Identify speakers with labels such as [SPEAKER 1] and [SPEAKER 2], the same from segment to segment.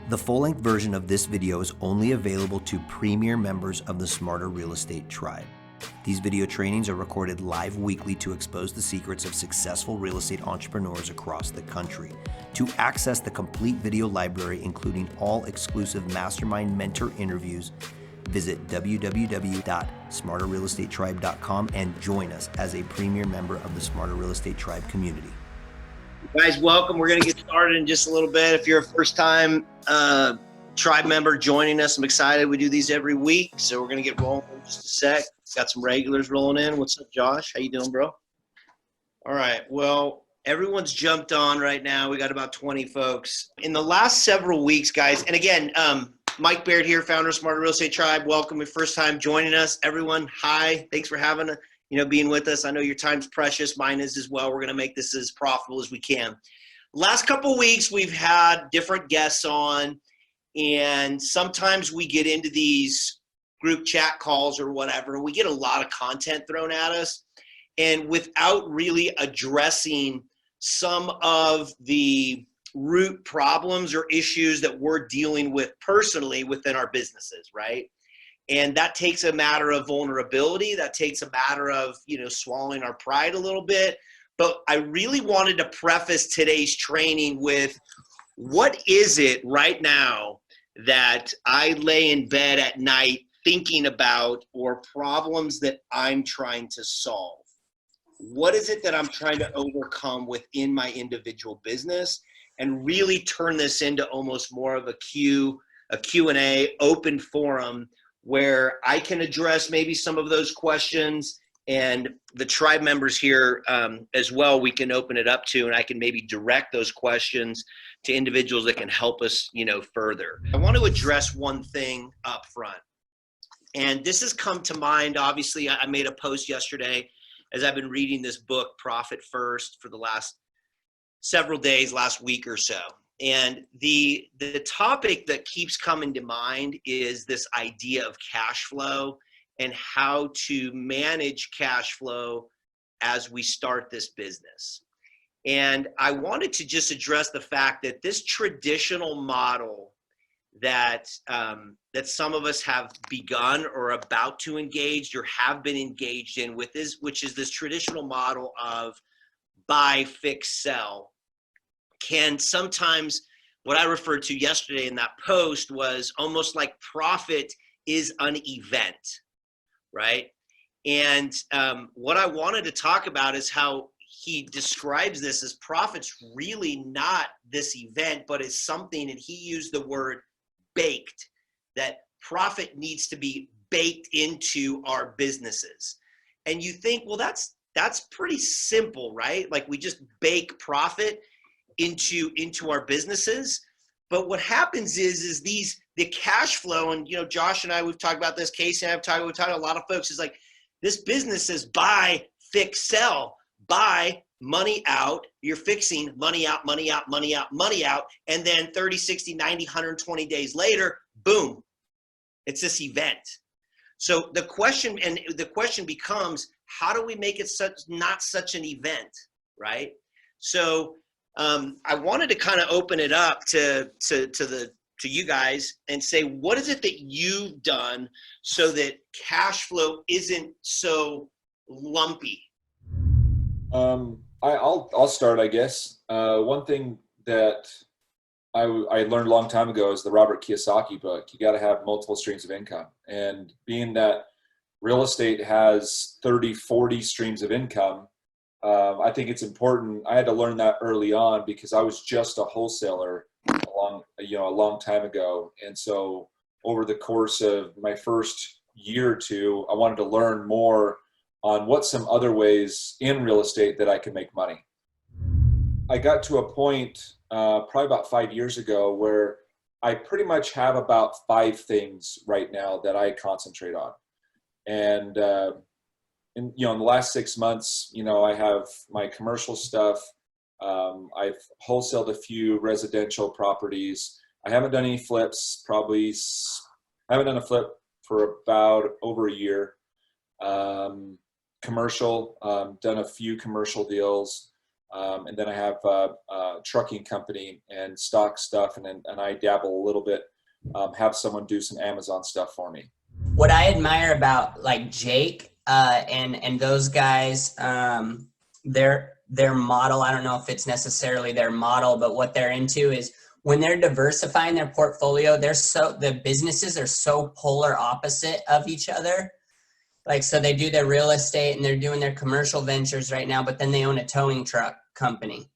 [SPEAKER 1] The full-length version of this video is only available to premier members of the Smarter Real Estate Tribe. These video trainings are recorded live weekly to expose the secrets of successful real estate entrepreneurs across the country. To access the complete video library, including all exclusive mastermind mentor interviews, visit www.smarterrealestatetribe.com and join us as a premier member of the Smarter Real Estate Tribe community.
[SPEAKER 2] Guys, welcome. We're going to get started in just a little bit. If you're a first-time tribe member joining us, I'm excited. We do these every week, so we're going to get rolling in just a sec. Got some regulars rolling in. What's up, Josh? How you doing, bro? All right. Well, everyone's jumped on right now. We got about 20 folks. In the last several weeks, guys, and again, Mike Baird here, founder of Smarter Real Estate Tribe. Welcome. Your first time joining us. Everyone, hi. Thanks for having being with us. I know your time's precious. Mine is as well. We're going to make this as profitable as we can. Last couple of weeks, we've had different guests on, and sometimes we get into these group chat calls or whatever, and we get a lot of content thrown at us, and without really addressing some of the root problems or issues that we're dealing with personally within our businesses, right? And that takes a matter of vulnerability. That takes a matter of, swallowing our pride a little bit. But I really wanted to preface today's training with, what is it right now that I lay in bed at night thinking about, or problems that I'm trying to solve? What is it that I'm trying to overcome within my individual business, and really turn this into almost more of a Q&A, open forum, where I can address maybe some of those questions, and the tribe members here as well, we can open it up to, and I can maybe direct those questions to individuals that can help us, further. I want to address one thing up front, and this has come to mind. Obviously, I made a post yesterday as I've been reading this book, Profit First, for the last several days, last week or so. And the topic that keeps coming to mind is this idea of cash flow and how to manage cash flow as we start this business. And I wanted to just address the fact that this traditional model that some of us have begun or about to engage or have been engaged in with this, which is this traditional model of buy, fix, sell, can sometimes, what I referred to yesterday in that post was almost like profit is an event, right? And what I wanted to talk about is how he describes this as profit's really not this event, but it's something, and he used the word baked, that profit needs to be baked into our businesses. And you think, well, that's pretty simple, right? Like, we just bake profit into our businesses. But what happens is the cash flow, and Josh and I, we've talked about this, Casey and I we've talked to a lot of folks, is like, this business is buy, fix, sell. Buy, money out, you're fixing, money out, money out, money out, money out, and then 30, 60, 90, 120 days later, boom, it's this event. So the question becomes, how do we make it not such an event, right? So I wanted to kind of open it up to you guys and say, what is it that you've done so that cash flow isn't so lumpy?
[SPEAKER 3] I'll start, I guess. One thing that I learned a long time ago is the Robert Kiyosaki book. You got to have multiple streams of income. And being that real estate has 30, 40 streams of income, I think it's important. I had to learn that early on because I was just a wholesaler a long time ago. And so over the course of my first year or two, I wanted to learn more on what some other ways in real estate that I can make money. I got to a point probably about 5 years ago where I pretty much have about 5 things right now that I concentrate on. And in the last 6 months, I have my commercial stuff. I've wholesaled a few residential properties. I haven't done any flips, I haven't done a flip for about over a year. Commercial, done a few commercial deals. And then I have trucking company and stock stuff, and I dabble a little bit. Have someone do some Amazon stuff for me.
[SPEAKER 4] What I admire about like Jake and those guys, their model, I don't know if it's necessarily their model, but what they're into is when they're diversifying their portfolio, the businesses are so polar opposite of each other. Like, so they do their real estate and they're doing their commercial ventures right now, but then they own a towing truck company.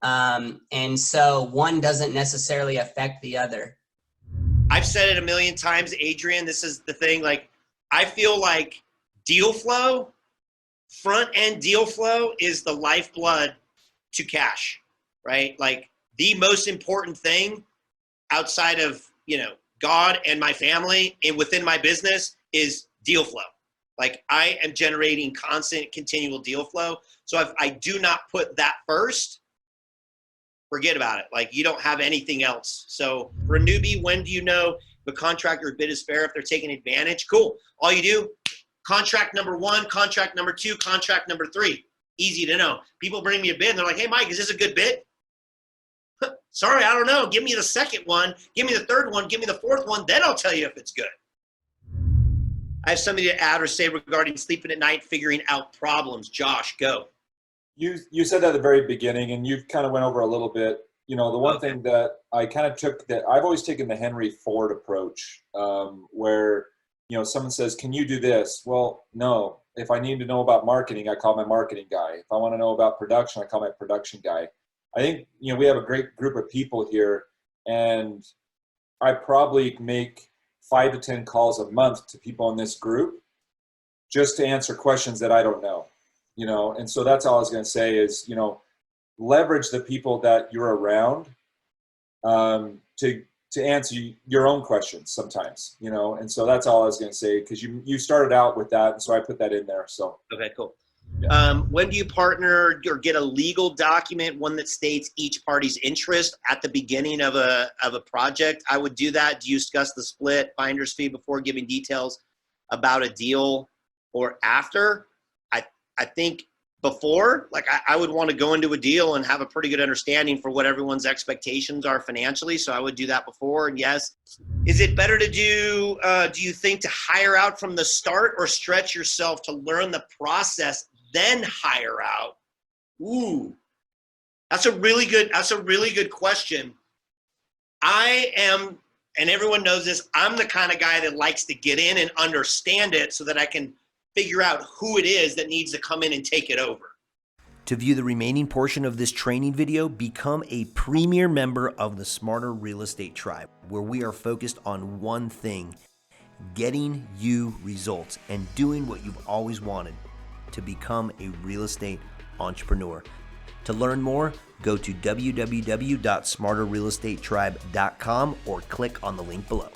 [SPEAKER 4] And so one doesn't necessarily affect the other.
[SPEAKER 2] I've said it a million times, Adrian, this is the thing. Like, I feel like deal flow, front end deal flow is the lifeblood to cash, right? Like, the most important thing outside of, God and my family and within my business is deal flow. Like, I am generating constant, continual deal flow. So if I do not put that first, forget about it. Like, you don't have anything else. So for a newbie, when do you know the contractor bid is fair if they're taking advantage? Cool. All you do, contract number 1, contract number 2, contract number 3. Easy to know. People bring me a bid and they're like, hey, Mike, is this a good bid? Sorry, I don't know. Give me the second one. Give me the third one. Give me the fourth one. Then I'll tell you if it's good. I have something to add or say regarding sleeping at night, figuring out problems. Josh, go.
[SPEAKER 3] You said that at the very beginning, and you've kind of went over a little bit. The one thing that I kind of took, that I've always taken the Henry Ford approach, where someone says, "Can you do this?" Well, no. If I need to know about marketing, I call my marketing guy. If I want to know about production, I call my production guy. I think we have a great group of people here, and I probably make 5 to 10 calls a month to people in this group just to answer questions that I don't know. And so that's all I was going to say is, leverage the people that you're around to answer your own questions sometimes, and so that's all I was going to say, because you started out with that, and so I put that in there. So
[SPEAKER 2] okay, cool.
[SPEAKER 3] Yeah.
[SPEAKER 2] When do you partner or get a legal document, one that states each party's interest at the beginning of a project? I would do that. Do you discuss the split finder's fee before giving details about a deal or after? I think before, like, I would want to go into a deal and have a pretty good understanding for what everyone's expectations are financially. So I would do that before. And yes, is it better to do you think, to hire out from the start or stretch yourself to learn the process, then hire out? Ooh, that's a really good question. I am, and everyone knows this, I'm the kind of guy that likes to get in and understand it so that I can figure out who it is that needs to come in and take it over.
[SPEAKER 1] To view the remaining portion of this training video, become a premier member of the Smarter Real Estate Tribe, where we are focused on one thing: getting you results and doing what you've always wanted, to become a real estate entrepreneur. To learn more, go to www.smarterrealestatetribe.com or click on the link below.